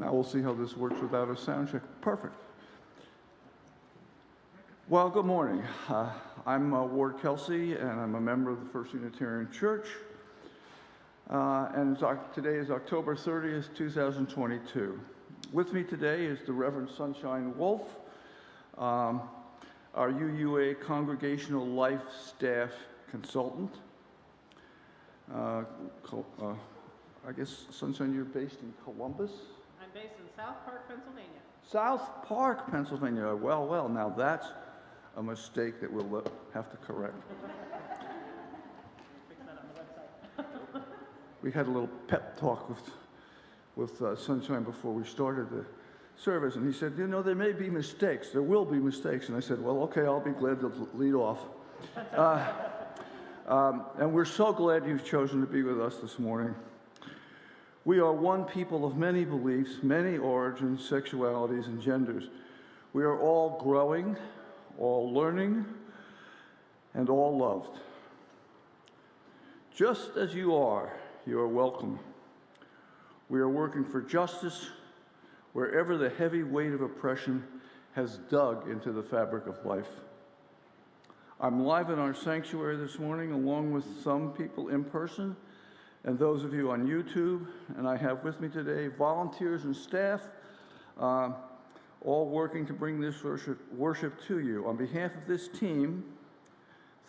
Now we'll see how this works without a sound check. Perfect. Well, good morning. I'm Ward Kelsey, and I'm a member of the First Unitarian Church. Today is October 30th, 2022. With me today is the Reverend Sunshine Wolfe, our UUA Congregational Life Staff Consultant. I guess, Sunshine, you're based in Columbus? I'm based in South Park, Pennsylvania. South Park, Pennsylvania. Well, now that's a mistake that we'll have to correct. Fix that on the website. We had a little pep talk with Sunshine before we started the service, and he said, you know, there may be mistakes. There will be mistakes. And I said, well, okay, I'll be glad to lead off. And we're so glad you've chosen to be with us this morning. We are one people of many beliefs, many origins, sexualities, and genders. We are all growing, all learning, and all loved. Just as you are welcome. We are working for justice wherever the heavy weight of oppression has dug into the fabric of life. I'm live in our sanctuary this morning, along with some people in person and those of you on YouTube, and I have with me today volunteers and staff, all working to bring this worship to you. On behalf of this team,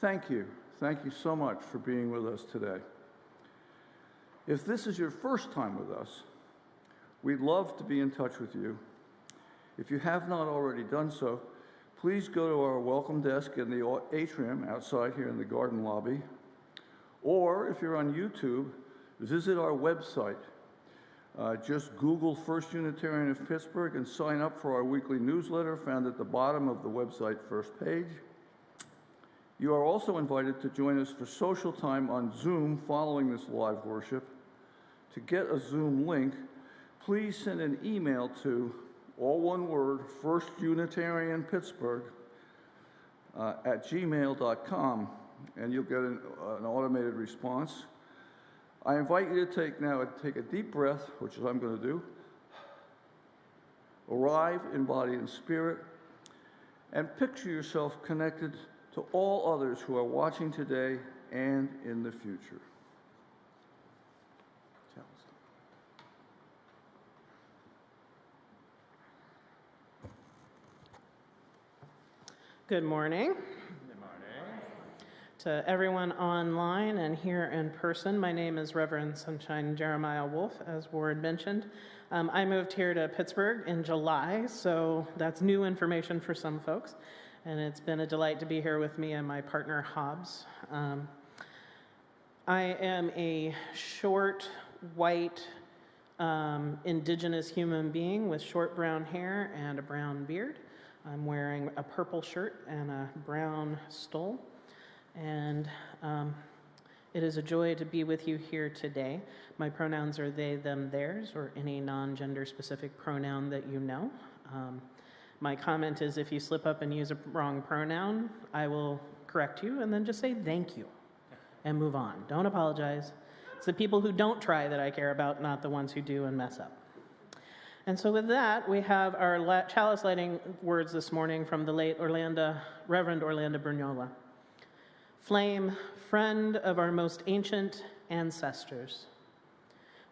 thank you. Thank you so much for being with us today. If this is your first time with us, we'd love to be in touch with you. If you have not already done so, please go to our welcome desk in the atrium outside here in the garden lobby. Or if you're on YouTube, visit our website. Just Google First Unitarian of Pittsburgh and sign up for our weekly newsletter found at the bottom of the website first page. You are also invited to join us for social time on Zoom following this live worship. To get a Zoom link, please send an email to, all one word, firstunitarianpittsburgh @gmail.com, and you'll get an automated response. I invite you to take a deep breath, which is what I'm going to do. Arrive in body and spirit, and picture yourself connected to all others who are watching today and in the future. Good morning. Good morning. To everyone online and here in person, my name is Reverend Sunshine Jeremiah Wolfe, as Ward mentioned. I moved here to Pittsburgh in July, so that's new information for some folks. And it's been a delight to be here with me and my partner, Hobbs. I am a short, white, indigenous human being with short brown hair and a brown beard. I'm wearing a purple shirt and a brown stole. And it is a joy to be with you here today. My pronouns are they, them, theirs, or any non-gender specific pronoun that you know. My comment is if you slip up and use a wrong pronoun, I will correct you and then just say thank you and move on. Don't apologize. It's the people who don't try that I care about, not the ones who do and mess up. And so with that, we have our chalice lighting words this morning from the late Reverend Orlando Brugnola. Flame, friend of our most ancient ancestors,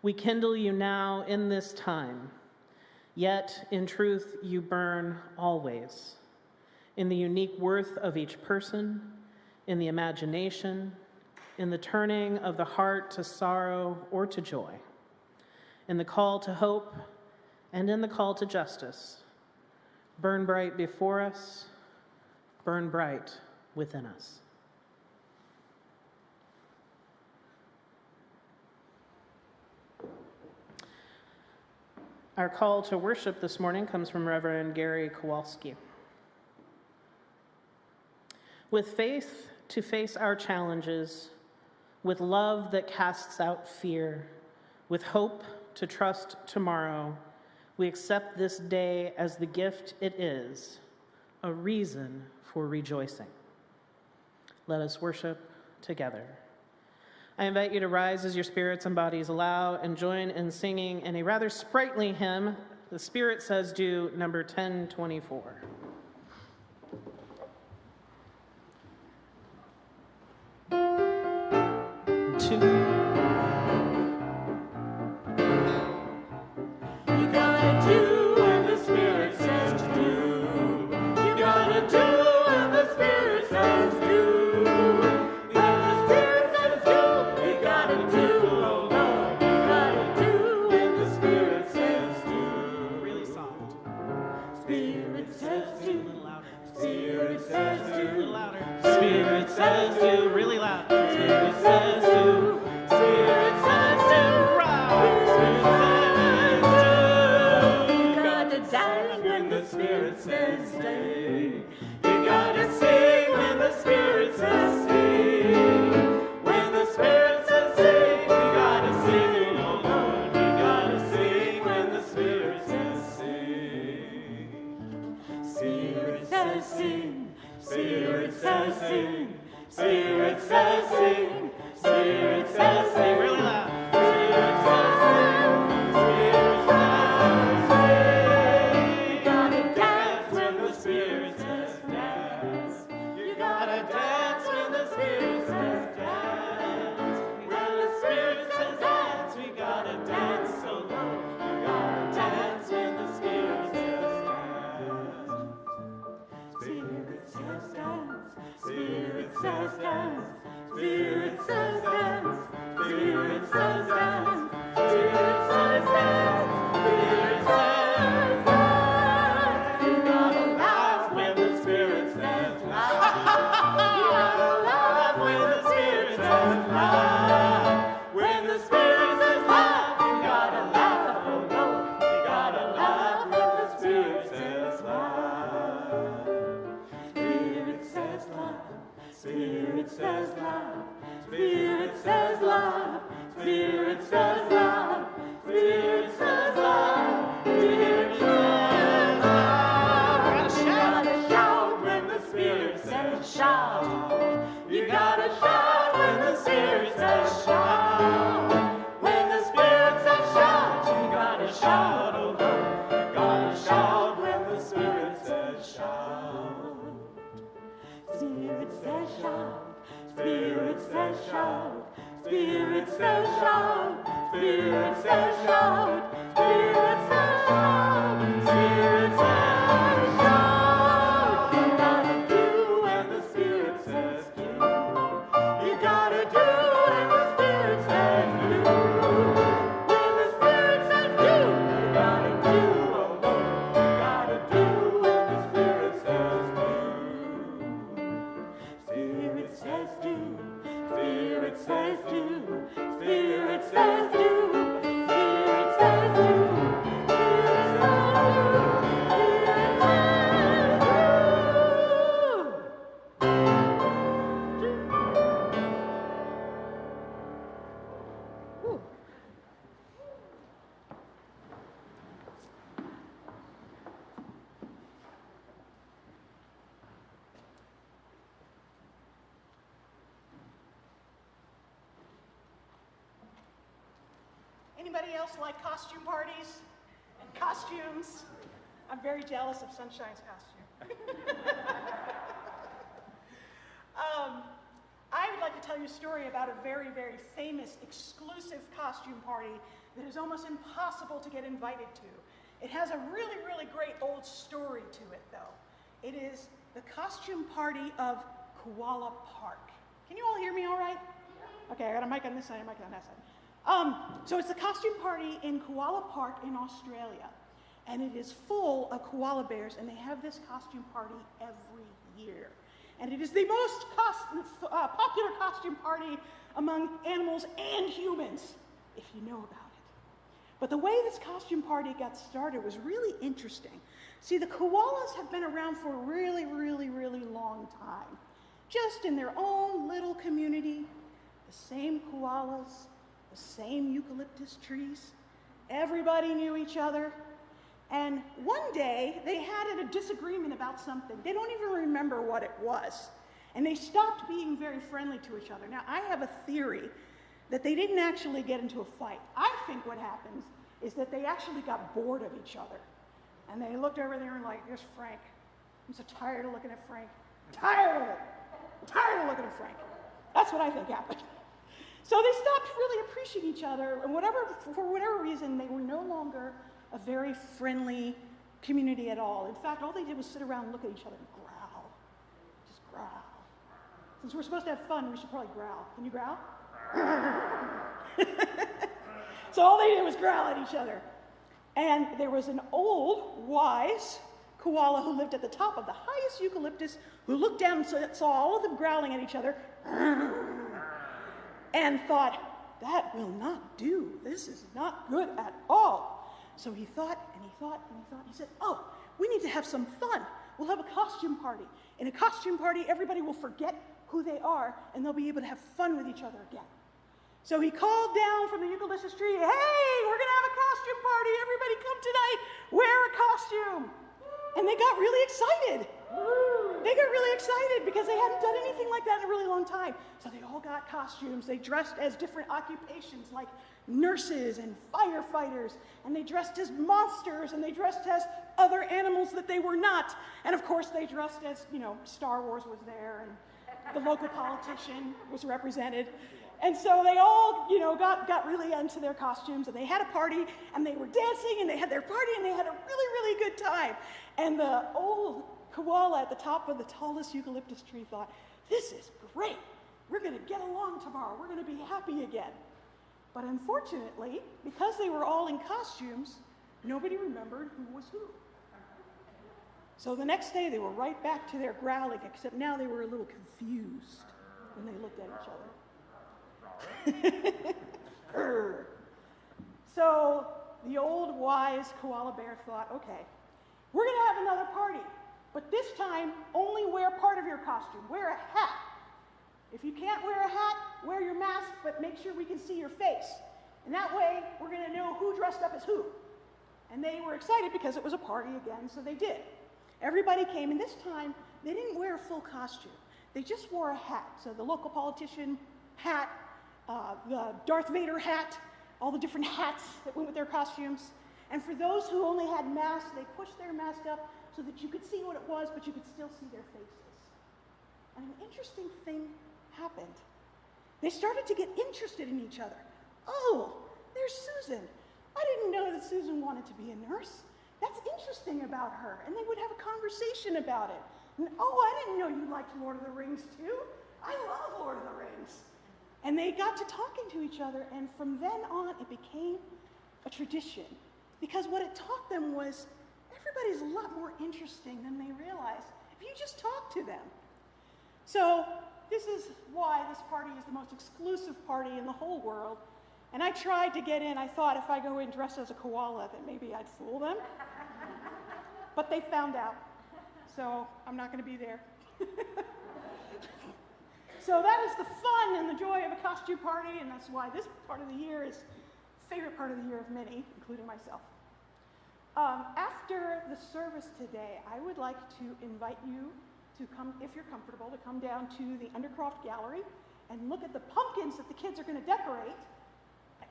we kindle you now in this time, yet in truth you burn always, in the unique worth of each person, in the imagination, in the turning of the heart to sorrow or to joy, in the call to hope, and in the call to justice. Burn bright before us, burn bright within us. Our call to worship this morning comes from Reverend Gary Kowalski. With faith to face our challenges, with love that casts out fear, with hope to trust tomorrow, we accept this day as the gift it is, a reason for rejoicing. Let us worship together. I invite you to rise as your spirits and bodies allow and join in singing in a rather sprightly hymn The Spirit says do, number 1024. Two. Anybody else like costume parties and costumes? I'm very jealous of Sunshine's costume. I would like to tell you a story about a very, very famous, exclusive costume party that is almost impossible to get invited to. It has a really, really great old story to it, though. It is the costume party of Koala Park. Can you all hear me all right? Okay, I got a mic on this side, a mic on that side. So it's the costume party in Koala Park in Australia, and it is full of koala bears, and they have this costume party every year. And it is the most popular costume party among animals and humans, if you know about it. But the way this costume party got started was really interesting. See, the koalas have been around for a really, really, really long time, just in their own little community, the same koalas, the same eucalyptus trees. Everybody knew each other. And one day, they had a disagreement about something. They don't even remember what it was. And they stopped being very friendly to each other. Now, I have a theory that they didn't actually get into a fight. I think what happens is that they actually got bored of each other. And they looked over there and like, there's Frank. I'm so tired of looking at Frank. Tired of it. Tired of looking at Frank. That's what I think happened. So they stopped really appreciating each other, and for whatever reason, they were no longer a very friendly community at all. In fact, all they did was sit around and look at each other and growl. Just growl. Since we're supposed to have fun, we should probably growl. Can you growl? So all they did was growl at each other. And there was an old, wise koala who lived at the top of the highest eucalyptus, who looked down and saw all of them growling at each other, and thought, that will not do. This is not good at all. So he thought, and he thought, and he thought. He said, oh, we need to have some fun. We'll have a costume party. In a costume party, everybody will forget who they are, and they'll be able to have fun with each other again. So he called down from the eucalyptus tree, hey, we're going to have a costume party. Everybody come tonight. Wear a costume. And they got really excited. They got really excited because they hadn't done anything like that in a really long time. So they all got costumes. They dressed as different occupations like nurses and firefighters. And they dressed as monsters, and they dressed as other animals that they were not. And of course they dressed as, Star Wars was there, and the local politician was represented. And so they all, got really into their costumes, and they had a party, and they were dancing, and they had their party, and they had a really, really good time. And the old koala at the top of the tallest eucalyptus tree thought, this is great. We're going to get along tomorrow. We're going to be happy again. But unfortunately, because they were all in costumes, nobody remembered who was who. So the next day, they were right back to their growling, except now they were a little confused when they looked at each other. So the old wise koala bear thought, okay, we're going to have another party, but this time only wear part of your costume. Wear a hat. If you can't wear a hat, wear your mask, but make sure we can see your face. And that way, we're going to know who dressed up as who. And they were excited because it was a party again, so they did. Everybody came, and this time, they didn't wear a full costume. They just wore a hat. So the local politician hat, the Darth Vader hat, all the different hats that went with their costumes. And for those who only had masks, they pushed their mask up so that you could see what it was, but you could still see their faces. And an interesting thing happened. They started to get interested in each other. Oh, there's Susan. I didn't know that Susan wanted to be a nurse. That's interesting about her. And they would have a conversation about it. And, oh, I didn't know you liked Lord of the Rings too. I love Lord of the Rings. And they got to talking to each other, and from then on, it became a tradition. Because what it taught them was everybody's a lot more interesting than they realize if you just talk to them. So this is why this party is the most exclusive party in the whole world. And I tried to get in. I thought if I go in dressed as a koala, that maybe I'd fool them. But they found out. So I'm not going to be there. So that is the fun and the joy of a costume party, and that's why this part of the year is favorite part of the year of many, including myself. After the service today, I would like to invite you to come, if you're comfortable, to come down to the Undercroft Gallery and look at the pumpkins that the kids are going to decorate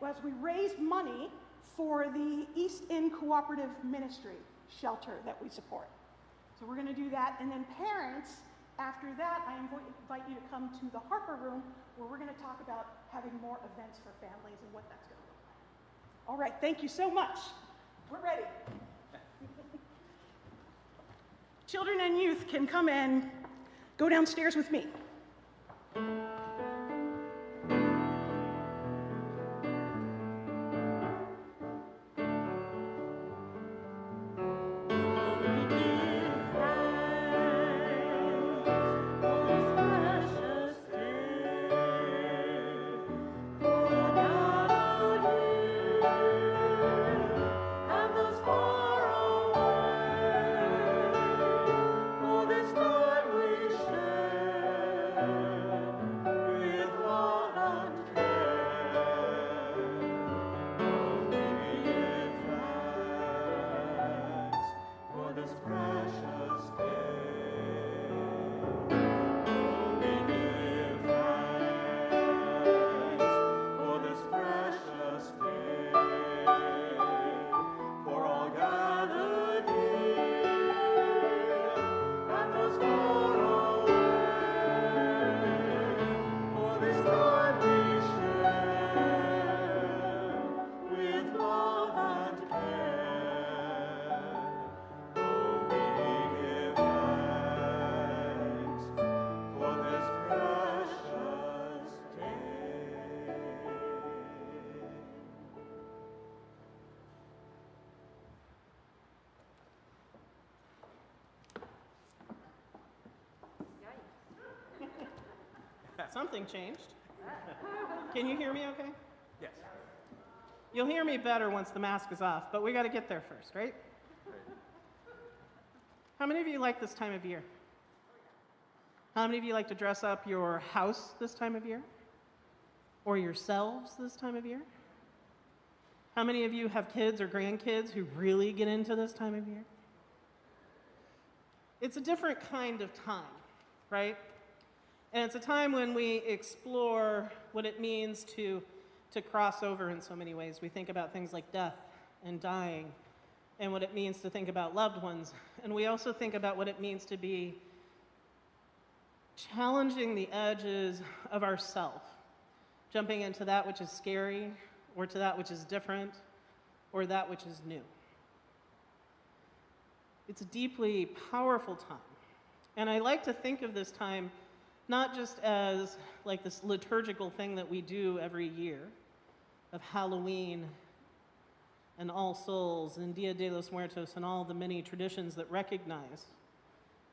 as we raise money for the East End Cooperative Ministry shelter that we support. So we're going to do that, and then parents, after that, I invite you to come to the Harper Room, where we're going to talk about having more events for families and what that's going to look like. All right, thank you so much. We're ready. Children and youth can come and go downstairs with me. Something changed. Can you hear me okay? Yes. You'll hear me better once the mask is off, but we got to get there first, right? How many of you like this time of year? How many of you like to dress up your house this time of year? Or yourselves this time of year? How many of you have kids or grandkids who really get into this time of year? It's a different kind of time, right? And it's a time when we explore what it means to cross over in so many ways. We think about things like death and dying and what it means to think about loved ones. And we also think about what it means to be challenging the edges of ourself, jumping into that which is scary, or to that which is different, or that which is new. It's a deeply powerful time. And I like to think of this time not just as like this liturgical thing that we do every year of Halloween and All Souls and Dia de los Muertos and all the many traditions that recognize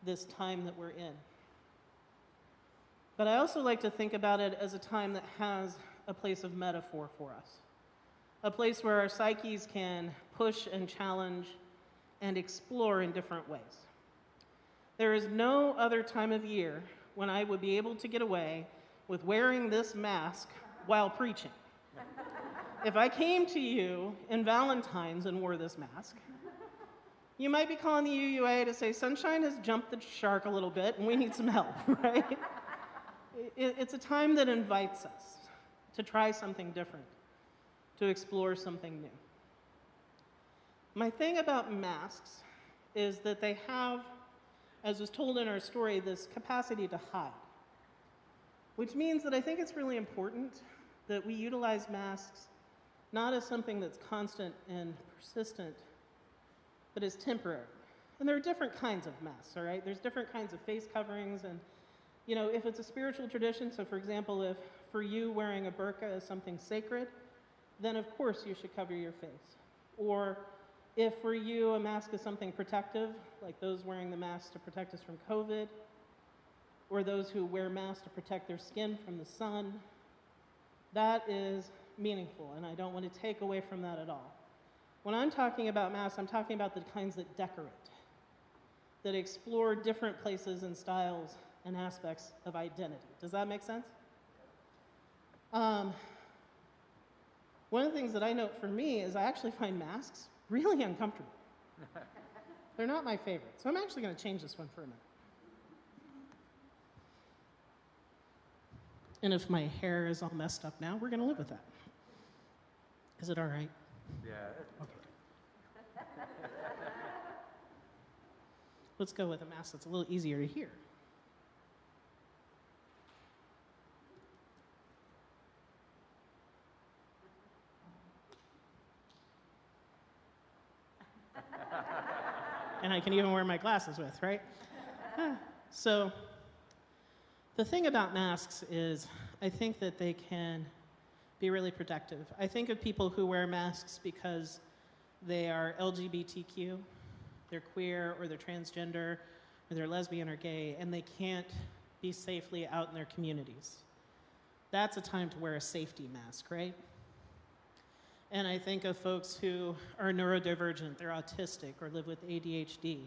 this time that we're in. But I also like to think about it as a time that has a place of metaphor for us, a place where our psyches can push and challenge and explore in different ways. There is no other time of year when I would be able to get away with wearing this mask while preaching. If I came to you in Valentine's and wore this mask, you might be calling the UUA to say, Sunshine has jumped the shark a little bit and we need some help, right? It's a time that invites us to try something different, to explore something new. My thing about masks is that they have, as was told in our story, this capacity to hide, which means that I think it's really important that we utilize masks not as something that's constant and persistent, but as temporary. And there are different kinds of masks, all right? There's different kinds of face coverings, and you know, if it's a spiritual tradition, so for example, if for you wearing a burqa is something sacred, then of course you should cover your face. Or if for you a mask is something protective, like those wearing the mask to protect us from COVID, or those who wear masks to protect their skin from the sun, that is meaningful, and I don't want to take away from that at all. When I'm talking about masks, I'm talking about the kinds that decorate, that explore different places and styles and aspects of identity. Does that make sense? One of the things that I note for me is I actually find masks really uncomfortable. They're not my favorite, so I'm actually going to change this one for a minute. And if my hair is all messed up now, we're going to live with that. Is it all right? Yeah. Okay. Let's go with a mask that's a little easier to hear. And I can even wear my glasses with, right? So the thing about masks is I think that they can be really protective. I think of people who wear masks because they are LGBTQ, they're queer or they're transgender or they're lesbian or gay, and they can't be safely out in their communities. That's a time to wear a safety mask, right? And I think of folks who are neurodivergent, they're autistic, or live with ADHD,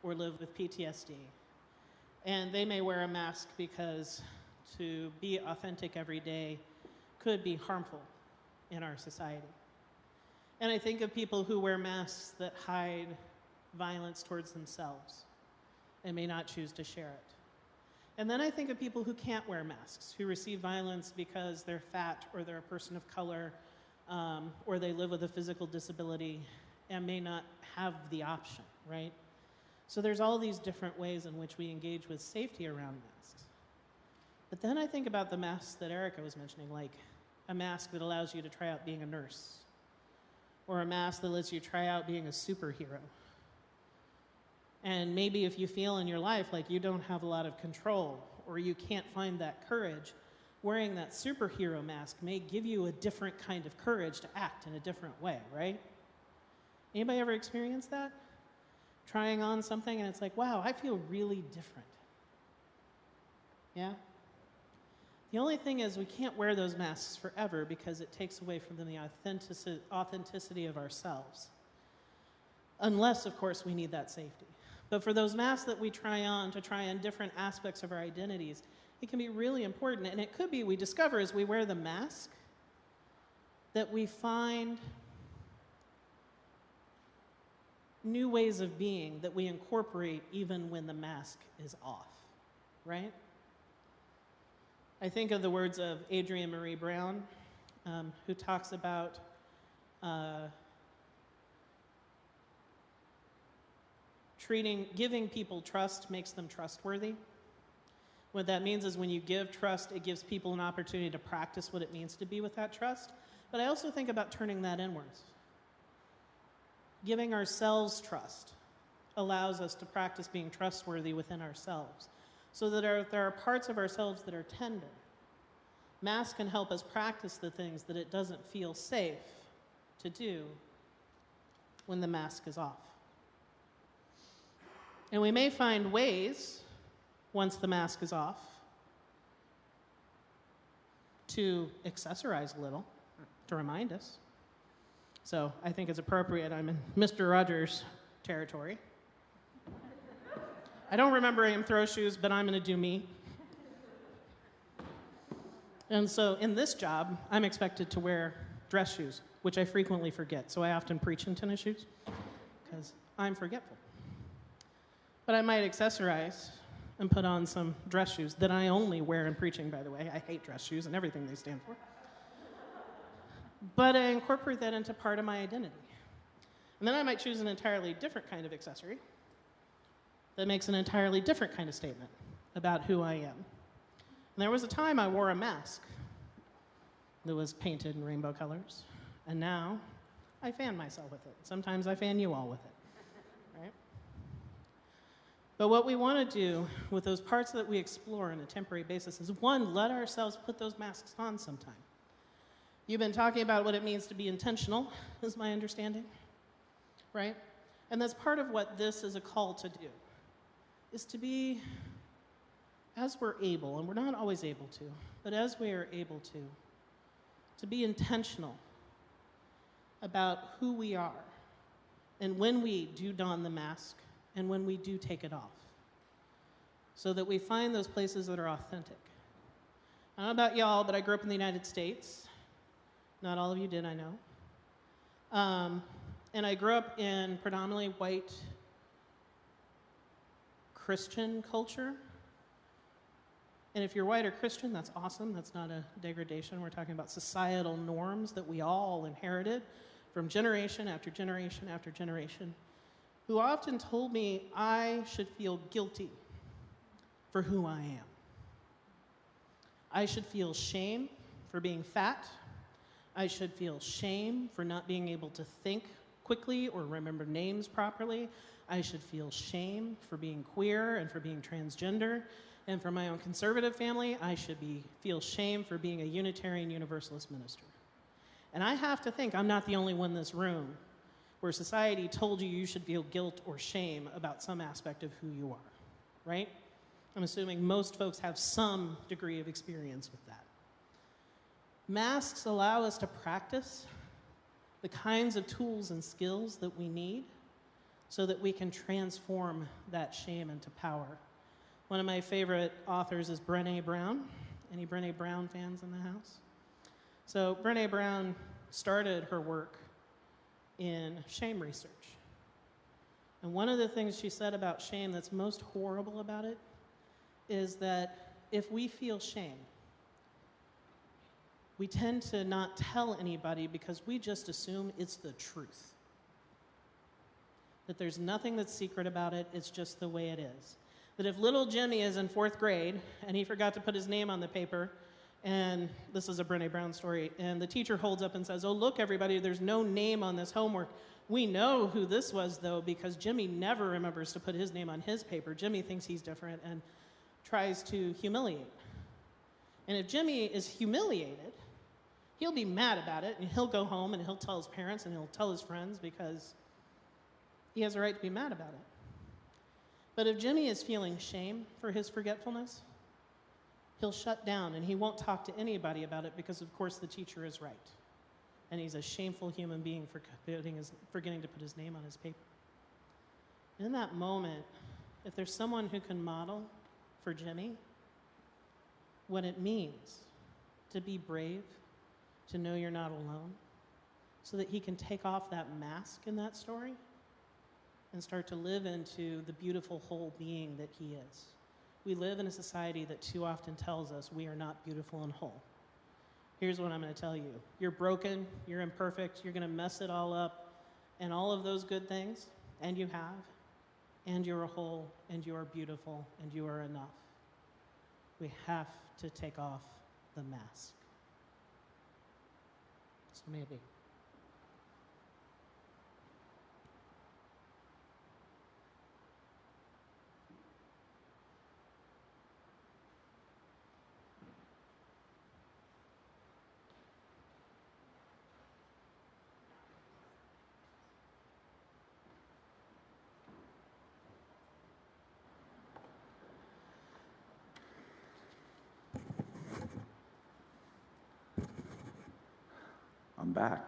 or live with PTSD. And they may wear a mask because to be authentic every day could be harmful in our society. And I think of people who wear masks that hide violence towards themselves and may not choose to share it. And then I think of people who can't wear masks, who receive violence because they're fat or they're a person of color, or they live with a physical disability and may not have the option, right? So there's all these different ways in which we engage with safety around masks. But then I think about the masks that Erica was mentioning, like a mask that allows you to try out being a nurse, or a mask that lets you try out being a superhero. And maybe if you feel in your life like you don't have a lot of control or you can't find that courage, wearing that superhero mask may give you a different kind of courage to act in a different way, right? Anybody ever experienced that? Trying on something and it's like, wow, I feel really different. Yeah? The only thing is we can't wear those masks forever because it takes away from the authenticity of ourselves. Unless, of course, we need that safety. But for those masks that we try on to try on different aspects of our identities, it can be really important. And it could be we discover as we wear the mask that we find new ways of being that we incorporate even when the mask is off, right? I think of the words of Adrienne Marie Brown, who talks about giving people trust makes them trustworthy. What that means is when you give trust, it gives people an opportunity to practice what it means to be with that trust. But I also think about turning that inwards. Giving ourselves trust allows us to practice being trustworthy within ourselves, so that if there are parts of ourselves that are tender, masks can help us practice the things that it doesn't feel safe to do when the mask is off. And we may find ways, once the mask is off, to accessorize a little, to remind us. So I think it's appropriate. I'm in Mr. Rogers' territory. I don't remember him throw shoes, but I'm going to do me. And so in this job, I'm expected to wear dress shoes, which I frequently forget. So I often preach in tennis shoes because I'm forgetful. But I might accessorize and put on some dress shoes that I only wear in preaching, by the way. I hate dress shoes and everything they stand for. But I incorporate that into part of my identity. And then I might choose an entirely different kind of accessory that makes an entirely different kind of statement about who I am. And there was a time I wore a mask that was painted in rainbow colors, and now I fan myself with it. Sometimes I fan you all with it, right? But what we want to do with those parts that we explore on a temporary basis is, one, let ourselves put those masks on sometime. You've been talking about what it means to be intentional, is my understanding, right? And that's part of what this is a call to do, is to be, as we're able, and we're not always able to, but as we are able to be intentional about who we are and when we do don the mask and when we do take it off, so that we find those places that are authentic. I don't know about y'all, but I grew up in the United States. Not all of you did, I know. And I grew up in predominantly white Christian culture. And if you're white or Christian, that's awesome. That's not a degradation. We're talking about societal norms that we all inherited from generation after generation after generation, who often told me I should feel guilty for who I am. I should feel shame for being fat. I should feel shame for not being able to think quickly or remember names properly. I should feel shame for being queer and for being transgender. And for my own conservative family, I should feel shame for being a Unitarian Universalist minister. And I have to think I'm not the only one in this room where society told you should feel guilt or shame about some aspect of who you are, right? I'm assuming most folks have some degree of experience with that. Masks allow us to practice the kinds of tools and skills that we need so that we can transform that shame into power. One of my favorite authors is Brené Brown. Any Brené Brown fans in the house? So Brené Brown started her work in shame research. And one of the things she said about shame that's most horrible about it is that if we feel shame, we tend to not tell anybody because we just assume it's the truth. That there's nothing that's secret about it, it's just the way it is. That if little Jimmy is in 4th grade and he forgot to put his name on the paper, and this is a Brené Brown story, and the teacher holds up and says, "Oh, look, everybody, there's no name on this homework. We know who this was, though, because Jimmy never remembers to put his name on his paper. Jimmy thinks he's different and tries to humiliate." And if Jimmy is humiliated, he'll be mad about it, and he'll go home and he'll tell his parents and he'll tell his friends because he has a right to be mad about it. But if Jimmy is feeling shame for his forgetfulness, he'll shut down and he won't talk to anybody about it because, of course, the teacher is right. And he's a shameful human being for forgetting to put his name on his paper. In that moment, if there's someone who can model for Jimmy what it means to be brave, to know you're not alone, so that he can take off that mask in that story and start to live into the beautiful whole being that he is. We live in a society that too often tells us we are not beautiful and whole. Here's what I'm going to tell you. You're broken, you're imperfect, you're going to mess it all up, and all of those good things, and you have, and you're whole, and you are beautiful, and you are enough. We have to take off the mask. So maybe. I'm back.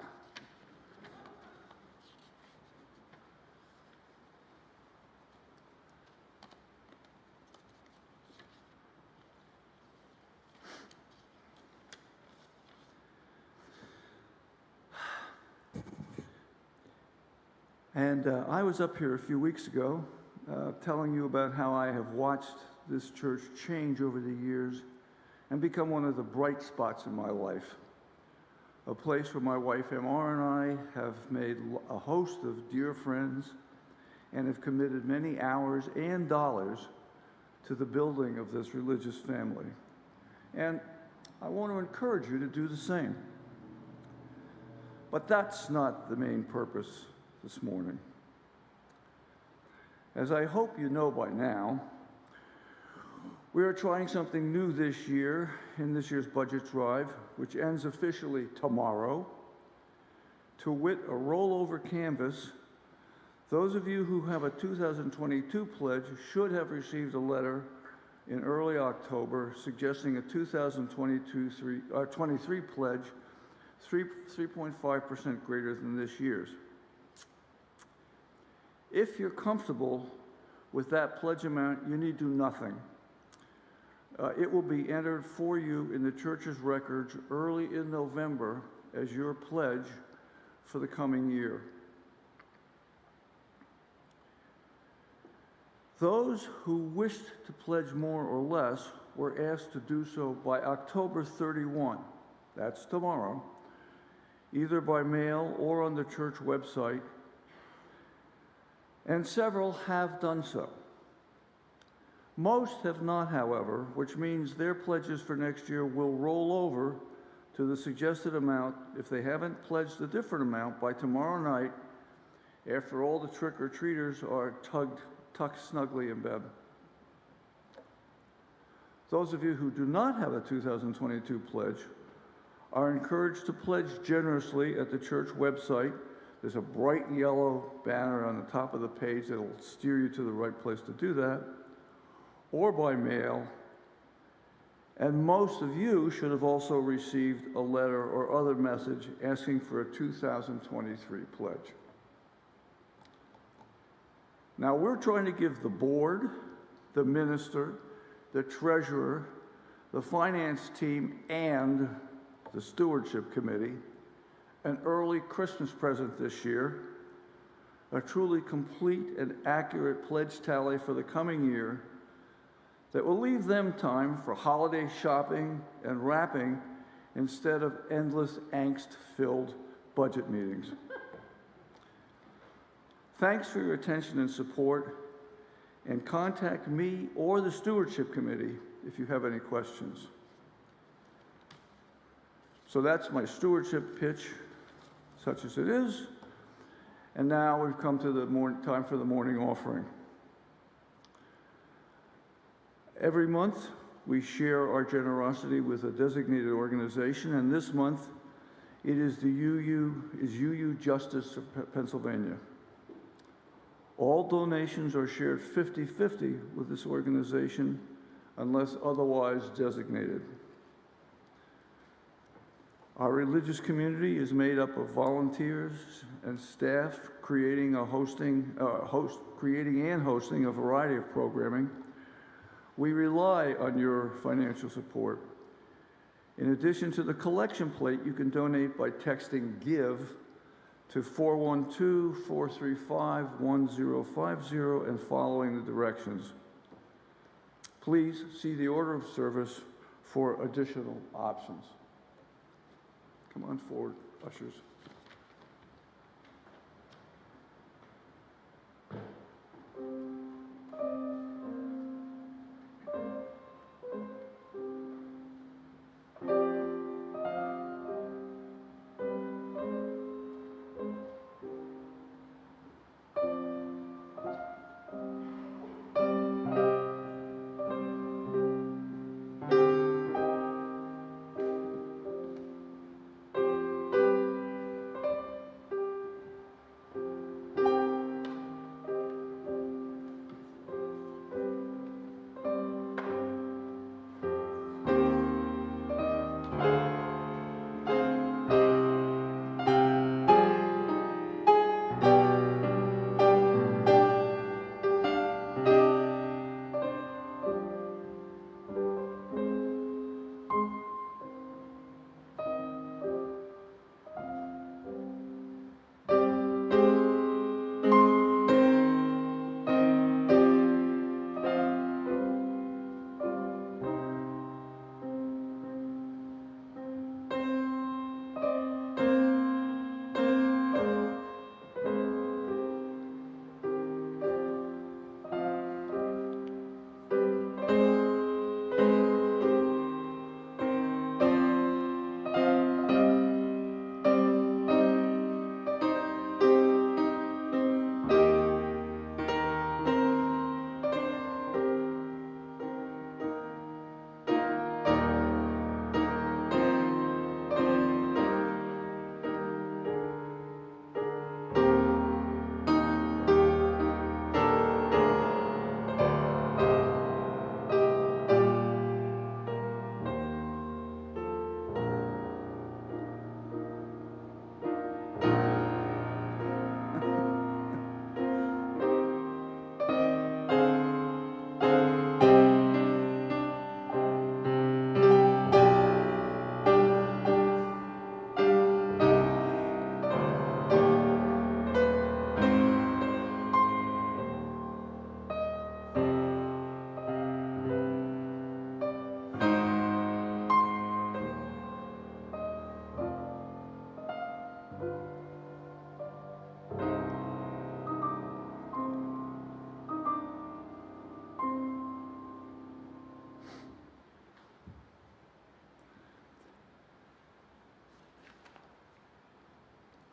And I was up here a few weeks ago telling you about how I have watched this church change over the years and become one of the bright spots in my life. A place where my wife MR and I have made a host of dear friends and have committed many hours and dollars to the building of this religious family. And I want to encourage you to do the same. But that's not the main purpose this morning. As I hope you know by now, we are trying something new this year in this year's budget drive, which ends officially tomorrow. To wit, a rollover canvas. Those of you who have a 2022 pledge should have received a letter in early October suggesting a 2023 pledge 3.5% greater than this year's. If you're comfortable with that pledge amount, you need do nothing. It will be entered for you in the church's records early in November as your pledge for the coming year. Those who wished to pledge more or less were asked to do so by October 31, that's tomorrow, either by mail or on the church website, and several have done so. Most have not, however, which means their pledges for next year will roll over to the suggested amount if they haven't pledged a different amount by tomorrow night after all the trick-or-treaters are tucked snugly in bed. Those of you who do not have a 2022 pledge are encouraged to pledge generously at the church website. There's a bright yellow banner on the top of the page that will steer you to the right place to do that, or by mail. And most of you should have also received a letter or other message asking for a 2023 pledge. Now, we're trying to give the board, the minister, the treasurer, the finance team, and the stewardship committee an early Christmas present this year, a truly complete and accurate pledge tally for the coming year that will leave them time for holiday shopping and wrapping instead of endless angst-filled budget meetings. Thanks for your attention and support, and contact me or the Stewardship Committee if you have any questions. So that's my stewardship pitch, such as it is. And now we've come to the time for the morning offering. Every month, we share our generosity with a designated organization, and this month, it is the UU Justice of Pennsylvania. All donations are shared 50-50 with this organization unless otherwise designated. Our religious community is made up of volunteers and staff creating and hosting a variety of programming. We rely on your financial support. In addition to the collection plate, you can donate by texting GIVE to 412-435-1050 and following the directions. Please see the order of service for additional options. Come on forward, ushers.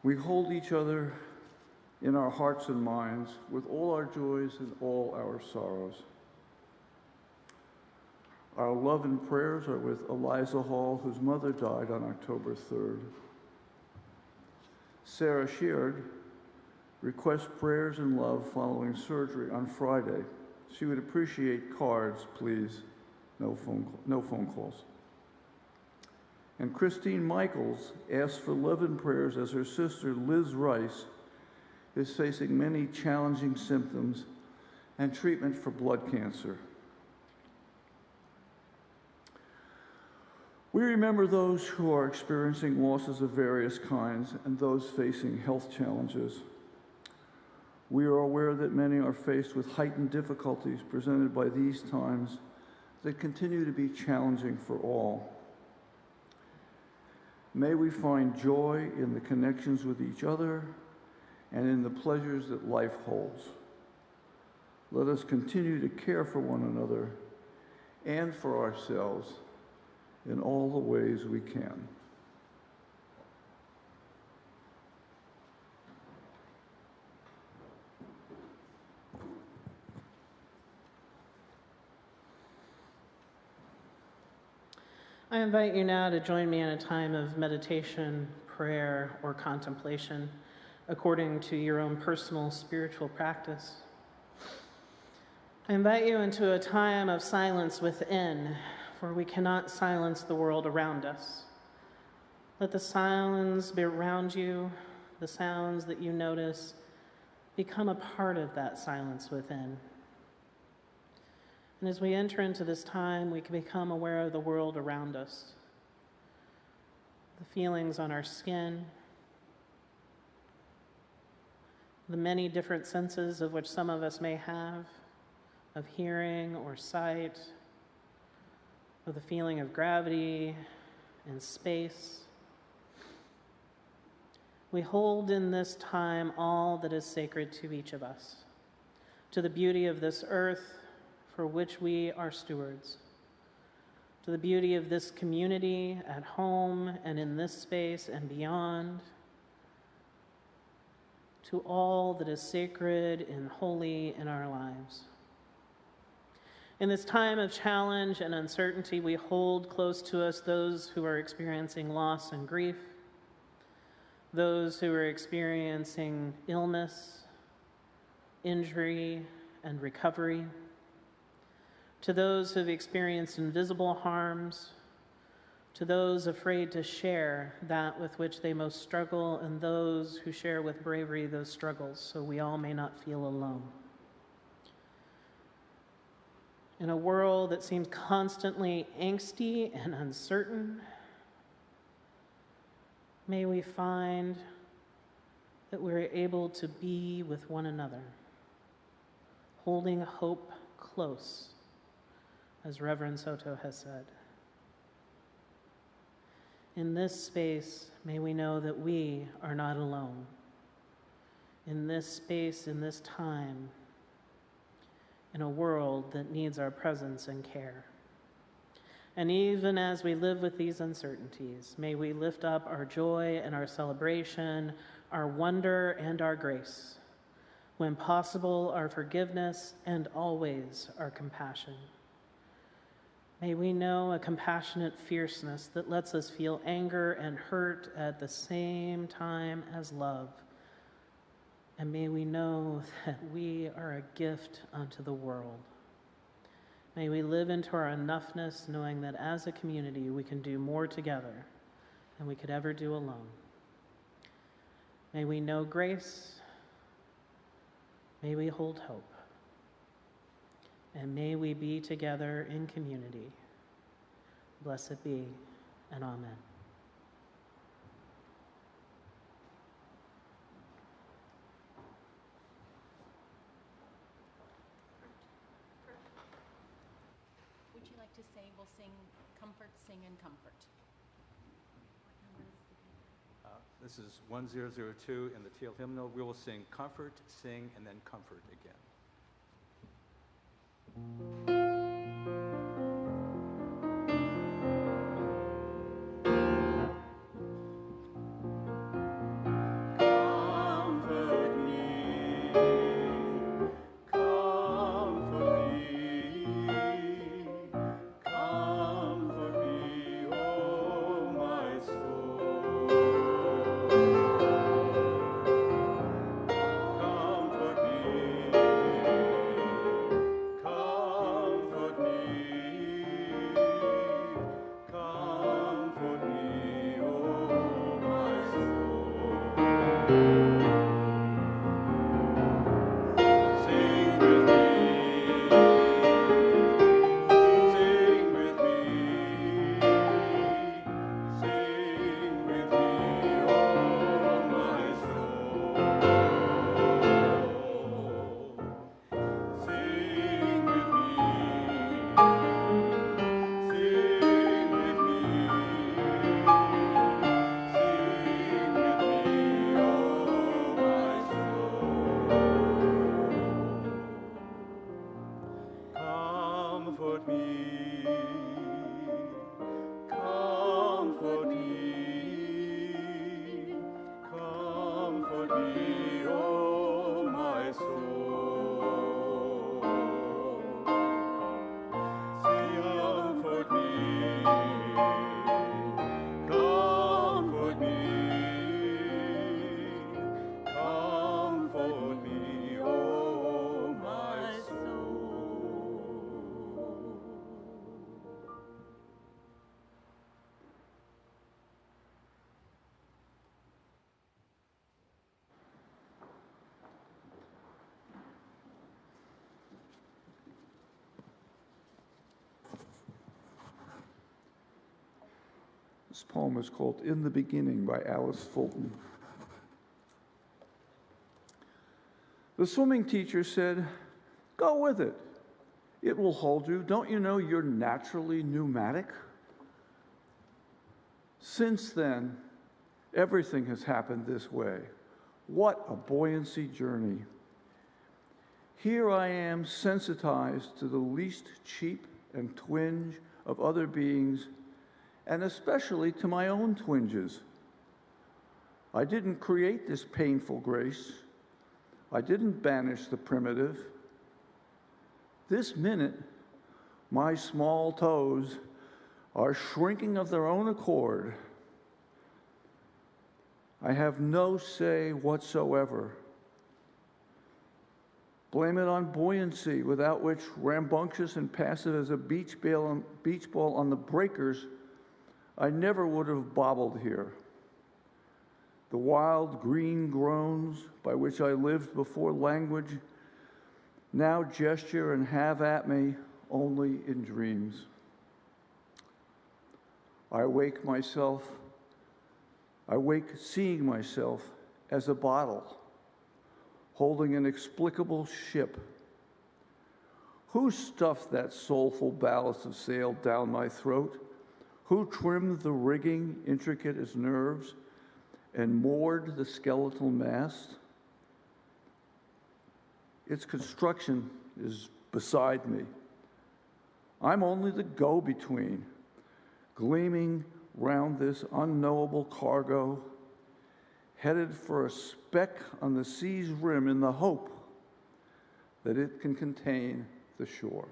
We hold each other in our hearts and minds with all our joys and all our sorrows. Our love and prayers are with Eliza Hall, whose mother died on October 3rd. Sarah Sheard requests prayers and love following surgery on Friday. She would appreciate cards, please, no phone calls. And Christine Michaels asks for love and prayers as her sister Liz Rice is facing many challenging symptoms and treatment for blood cancer. We remember those who are experiencing losses of various kinds and those facing health challenges. We are aware that many are faced with heightened difficulties presented by these times that continue to be challenging for all. May we find joy in the connections with each other and in the pleasures that life holds. Let us continue to care for one another and for ourselves in all the ways we can. I invite you now to join me in a time of meditation, prayer, or contemplation, according to your own personal spiritual practice. I invite you into a time of silence within, for we cannot silence the world around us. Let the sounds be around you, the sounds that you notice, become a part of that silence within. And as we enter into this time, we can become aware of the world around us, the feelings on our skin, the many different senses of which some of us may have, of hearing or sight, of the feeling of gravity and space. We hold in this time all that is sacred to each of us, to the beauty of this earth for which we are stewards, to the beauty of this community at home and in this space and beyond, to all that is sacred and holy in our lives. In this time of challenge and uncertainty, we hold close to us those who are experiencing loss and grief, those who are experiencing illness, injury, and recovery, to those who have experienced invisible harms, to those afraid to share that with which they most struggle, and those who share with bravery those struggles, so we all may not feel alone. In a world that seems constantly angsty and uncertain, may we find that we're able to be with one another, holding hope close, as Reverend Soto has said. In this space, may we know that we are not alone. In this space, in this time, in a world that needs our presence and care. And even as we live with these uncertainties, may we lift up our joy and our celebration, our wonder and our grace. When possible, our forgiveness, and always our compassion. May we know a compassionate fierceness that lets us feel anger and hurt at the same time as love. And may we know that we are a gift unto the world. May we live into our enoughness, knowing that as a community we can do more together than we could ever do alone. May we know grace. May we hold hope. And may we be together in community. Blessed be, and amen. Would you like to say, we'll sing Comfort, Sing, and Comfort? This is 1002 in the Teal Hymnal. We will sing Comfort, Sing, and then Comfort again. Comfort This poem is called In the Beginning by Alice Fulton. The swimming teacher said, "Go with it. It will hold you. Don't you know you're naturally pneumatic?" Since then, everything has happened this way. What a buoyancy journey. Here I am, sensitized to the least cheep and twinge of other beings, and especially to my own twinges. I didn't create this painful grace. I didn't banish the primitive. This minute, my small toes are shrinking of their own accord. I have no say whatsoever. Blame it on buoyancy, without which, rambunctious and passive as a beach ball on the breakers, I never would have bobbled here. The wild green groans by which I lived before language now gesture and have at me only in dreams. I wake seeing myself as a bottle holding an explicable ship. Who stuffed that soulful ballast of sail down my throat? Who trimmed the rigging intricate as nerves and moored the skeletal mast? Its construction is beside me. I'm only the go-between, gleaming round this unknowable cargo, headed for a speck on the sea's rim in the hope that it can contain the shore.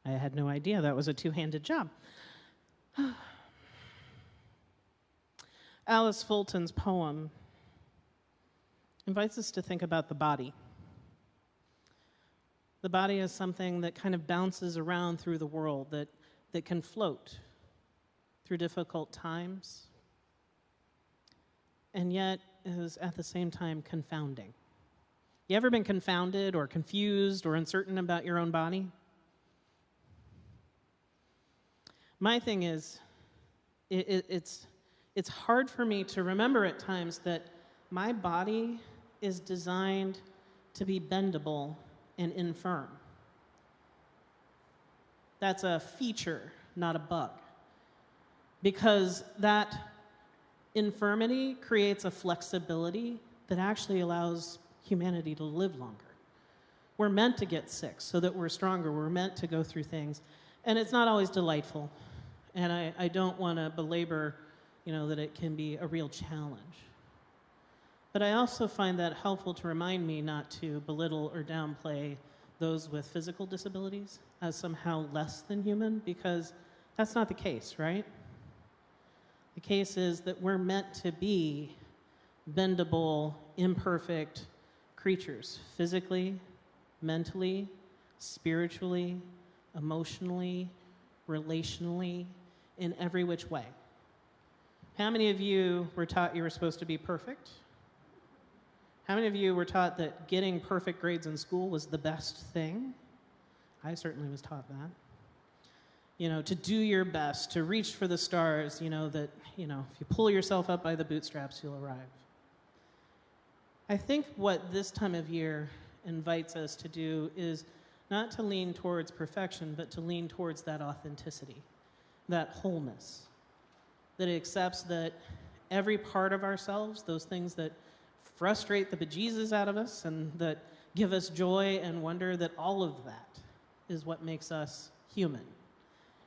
I had no idea that was a two-handed job. Alice Fulton's poem invites us to think about the body. The body is something that kind of bounces around through the world, that can float through difficult times, and yet is at the same time confounding. You ever been confounded or confused or uncertain about your own body? My thing is, it's hard for me to remember at times that my body is designed to be bendable and infirm. That's a feature, not a bug. Because that infirmity creates a flexibility that actually allows humanity to live longer. We're meant to get sick so that we're stronger. We're meant to go through things. And it's not always delightful. And I don't want to belabor, that it can be a real challenge. But I also find that helpful to remind me not to belittle or downplay those with physical disabilities as somehow less than human, because that's not the case, right? The case is that we're meant to be bendable, imperfect creatures, physically, mentally, spiritually, emotionally, relationally, in every which way. How many of you were taught you were supposed to be perfect? How many of you were taught that getting perfect grades in school was the best thing? I certainly was taught that. To do your best, to reach for the stars, that, if you pull yourself up by the bootstraps, you'll arrive. I think what this time of year invites us to do is not to lean towards perfection, but to lean towards that authenticity, that wholeness, that accepts that every part of ourselves, those things that frustrate the bejesus out of us and that give us joy and wonder, that all of that is what makes us human.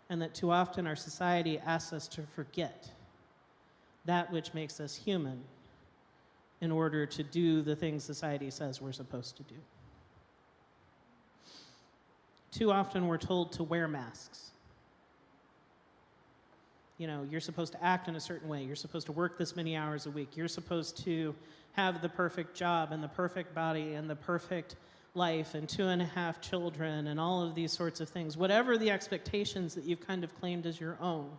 And that too often our society asks us to forget that which makes us human in order to do the things society says we're supposed to do. too often we're told to wear masks. You know, you're supposed to act in a certain way. You're supposed to work this many hours a week. You're supposed to have the perfect job and the perfect body and the perfect life and 2.5 children and all of these sorts of things. Whatever the expectations that you've kind of claimed as your own,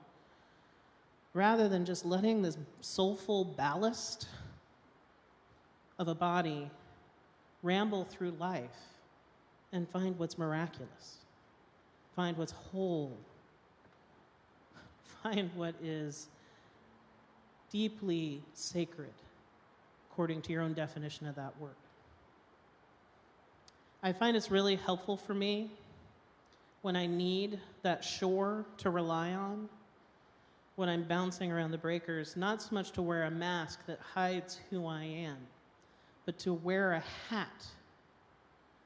rather than just letting this soulful ballast of a body ramble through life and find what's miraculous, find what's whole, find what is deeply sacred according to your own definition of that word. I find it's really helpful for me when I need that shore to rely on, when I'm bouncing around the breakers, not so much to wear a mask that hides who I am, but to wear a hat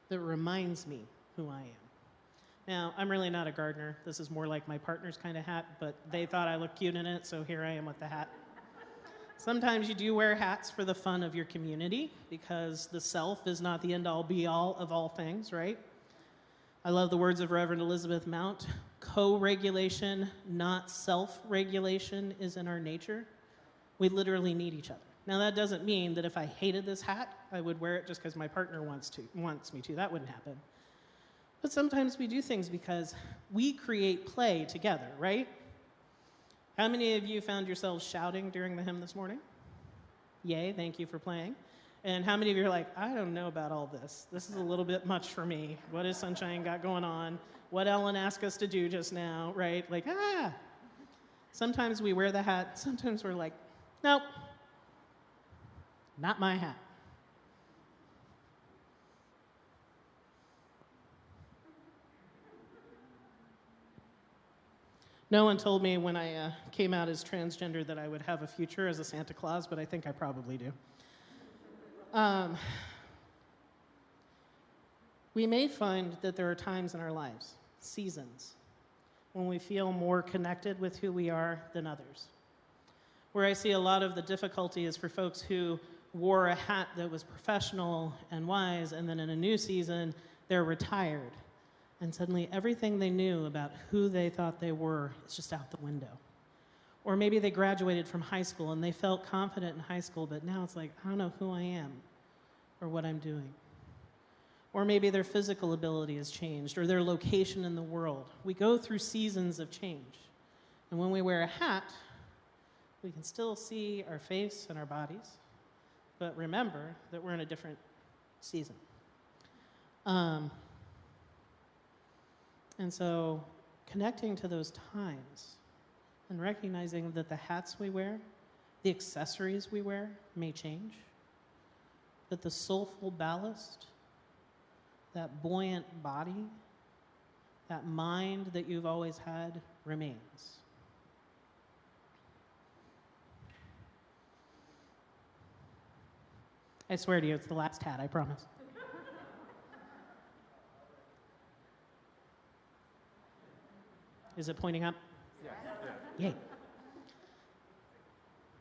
that reminds me who I am. Now, I'm really not a gardener. This is more like my partner's kind of hat, but they thought I looked cute in it, so here I am with the hat. Sometimes you do wear hats for the fun of your community, because the self is not the end-all, be-all of all things, right? I love the words of Reverend Elizabeth Mount. Co-regulation, not self-regulation, is in our nature. We literally need each other. Now, that doesn't mean that if I hated this hat, I would wear it just because my partner wants me to. That wouldn't happen. But sometimes we do things because we create play together, right? How many of you found yourselves shouting during the hymn this morning? Yay, thank you for playing. And how many of you are like, I don't know about all this. This is a little bit much for me. What has Sunshine got going on? What Ellen asked us to do just now, right? Like, Sometimes we wear the hat. Sometimes we're like, nope, not my hat. No one told me when I came out as transgender that I would have a future as a Santa Claus, but I think I probably do. We may find that there are times in our lives, seasons, when we feel more connected with who we are than others. Where I see a lot of the difficulty is for folks who wore a hat that was professional and wise, and then in a new season, they're retired. And suddenly everything they knew about who they thought they were is just out the window. Or maybe they graduated from high school and they felt confident in high school, but now it's like, I don't know who I am or what I'm doing. Or maybe their physical ability has changed or their location in the world. We go through seasons of change. And when we wear a hat, we can still see our face and our bodies, but remember that we're in a different season. And so connecting to those times and recognizing that the hats we wear, the accessories we wear may change, that the soulful ballast, that buoyant body, that mind that you've always had remains. I swear to you, it's the last hat, I promise. Is it pointing up? Yeah. Yay.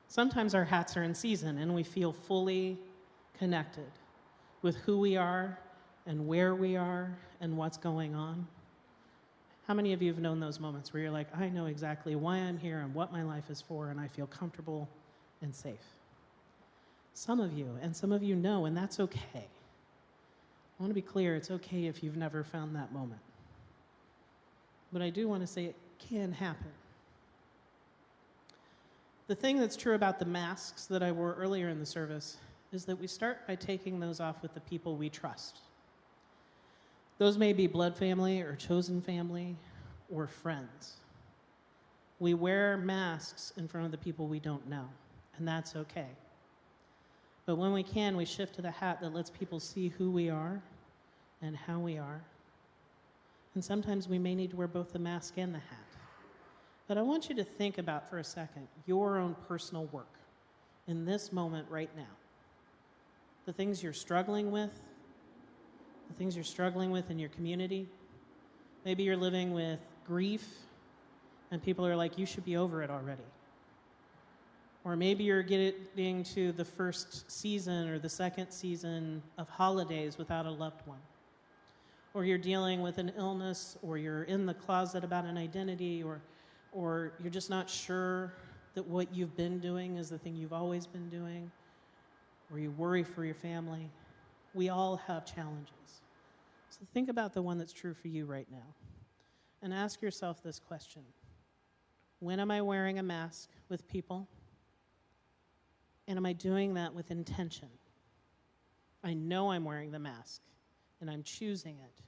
Sometimes our hats are in season and we feel fully connected with who we are and where we are and what's going on. How many of you have known those moments where you're like, I know exactly why I'm here and what my life is for, and I feel comfortable and safe? Some of you, and some of you know, and that's okay. I want to be clear, it's okay if you've never found that moment. But I do want to say it can happen. The thing that's true about the masks that I wore earlier in the service is that we start by taking those off with the people we trust. Those may be blood family or chosen family or friends. We wear masks in front of the people we don't know, and that's okay. But when we can, we shift to the hat that lets people see who we are and how we are. And sometimes we may need to wear both the mask and the hat. But I want you to think about for a second your own personal work in this moment right now. The things you're struggling with, the things you're struggling with in your community. Maybe you're living with grief and people are like, you should be over it already. Or maybe you're getting to the first season or the second season of holidays without a loved one. or you're dealing with an illness, or you're in the closet about an identity, or you're just not sure that what you've been doing is the thing you've always been doing, or you worry for your family. We all have challenges. So think about the one that's true for you right now. And ask yourself this question. When am I wearing a mask with people? And am I doing that with intention? I know I'm wearing the mask, and I'm choosing it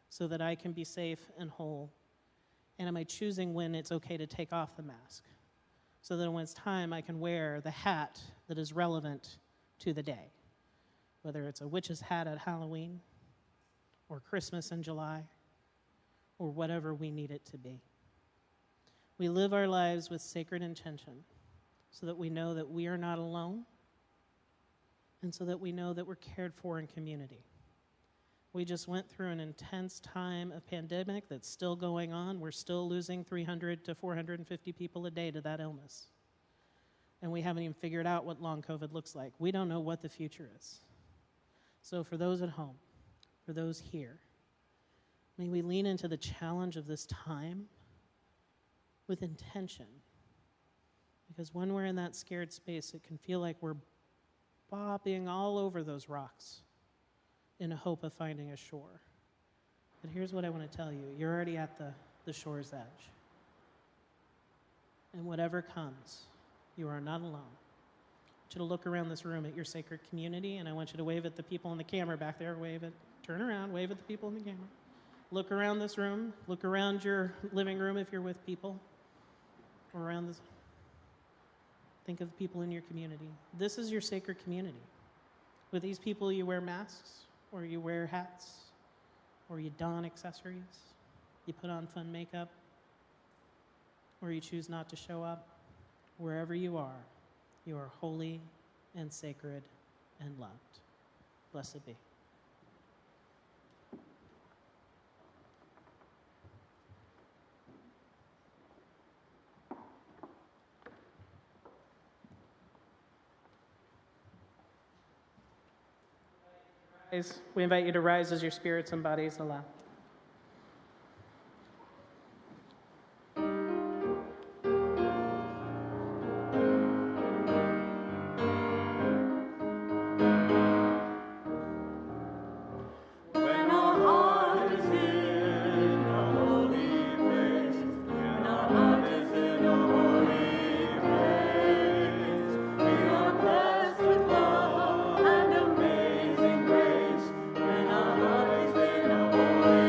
so that I can be safe and whole. And am I choosing when it's okay to take off the mask so that when it's time I can wear the hat that is relevant to the day, whether it's a witch's hat at Halloween or Christmas in July or whatever we need it to be. We live our lives with sacred intention so that we know that we are not alone and so that we know that we're cared for in community. We just went through an intense time of pandemic that's still going on. We're still losing 300 to 450 people a day to that illness. And we haven't even figured out what long COVID looks like. We don't know what the future is. So for those at home, for those here, may we lean into the challenge of this time with intention. Because when we're in that scared space, it can feel like we're bobbing all over those rocks in a hope of finding a shore. But here's what I want to tell you. You're already at the shore's edge. And whatever comes, you are not alone. I want you to look around this room at your sacred community, and I want you to wave at the people in the camera back there. Turn around, wave at the people in the camera. Look around this room. Look around your living room if you're with people. Or around this. Think of the people in your community. This is your sacred community. With these people, you wear masks, or you wear hats, or you don accessories, you put on fun makeup, or you choose not to show up. Wherever you are holy and sacred and loved. Blessed be. We invite you to rise as your spirits and bodies allow. Holy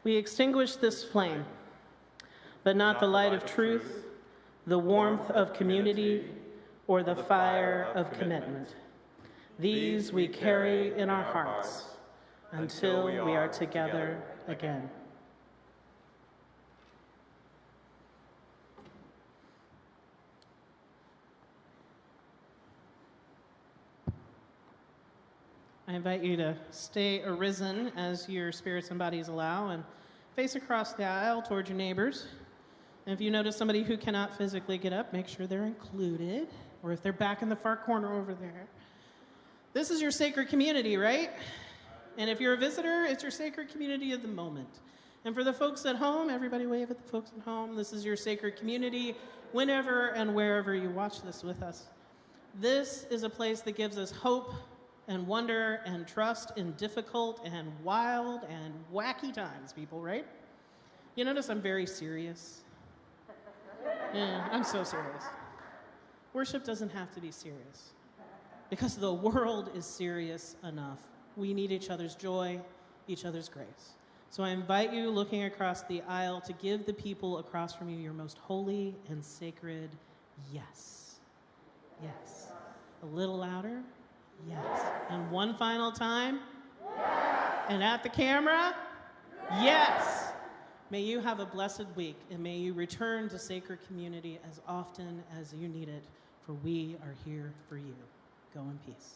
We extinguish this flame, but not the light of truth, the warmth of community, or the fire of commitment. These we carry in our hearts until we are together again. I invite you to stay arisen as your spirits and bodies allow and face across the aisle towards your neighbors. And if you notice somebody who cannot physically get up, make sure they're included, or if they're back in the far corner over there. This is your sacred community, right? And if you're a visitor, it's your sacred community of the moment. And for the folks at home, everybody wave at the folks at home. This is your sacred community whenever and wherever you watch this with us. This is a place that gives us hope and wonder and trust in difficult and wild and wacky times, people, right? You notice I'm very serious. Yeah, I'm so serious. Worship doesn't have to be serious because the world is serious enough. We need each other's joy, each other's grace. So I invite you, looking across the aisle, to give the people across from you your most holy and sacred yes. Yes. A little louder. Yes. And one final time. Yes. And at the camera. Yes. May you have a blessed week, and may you return to sacred community as often as you need it, for we are here for you. Go in peace.